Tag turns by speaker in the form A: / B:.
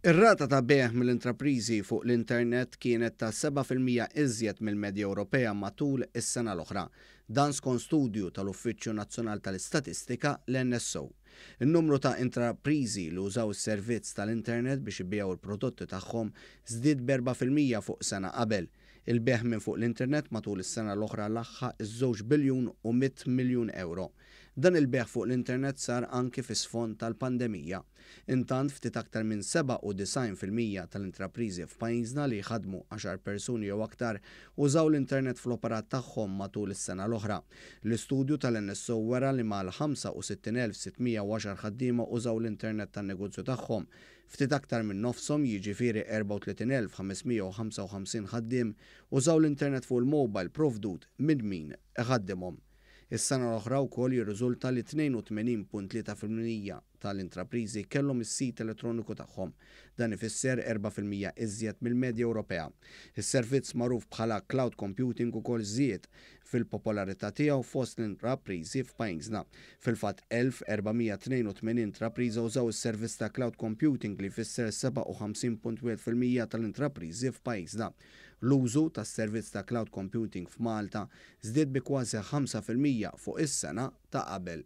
A: Ir-rata ta' beħ mill-intrapriżi fuq l-internet kienet ta' 7% iżjed mill-medja Ewropea matul is-sena l-oħra. Dan skont studju tal-Uffiċċju Nazzjonali tal-Istatistika l-NSO. In-numru ta' intrapriżi li użaw is-servizz tal-internet biex ibijaw il-prodotti tagħhom żdied b'4% fuq sena qabel. Il-beħ minn fuq l-internet matul is-sena l-oħra laħħa iż-2 biljun u 100 miljun euro. Dan il-beħ fuq l-internet sar anki fis-sfond tal-pandemija. Intant ftit aktar minn 97% tal-intrapriżi f'pajjiżna li jħadmu 10 persuni jew aktar użaw l-internet fl-operat tagħhom matul is-sena l-oħra. L-istudju tal-NSO wera li mal-65,610 ħaddiema użaw l-internet tan-negozju tagħhom. Ftit aktar minn nofshom jiġifieri 34,555 ħaddiem użaw l-internet fuq il-mobile provdut minn min iħaddimhom. Is-sena l-oħra wkoll jirriżulta li 82.3% tal-intrapriżi kellhom is-sit elettroniku tagħhom. Dan ifisser 4% iżjed mill-medja Ewropea. Is-servizz magħruf bħala cloud computing ukoll żied fil-popolarità tiegħu fost l-intrapriżi f'pajjiżna. Fil-fatt 1482 intrapriża użaw is-servizz ta' cloud computing li jfisser 57.1% tal-intrapriżi f'pajjiżna. L-użu tas-servizz ta' cloud computing f'Malta żdied bi kważi 5% fuq is-sena ta' qabel.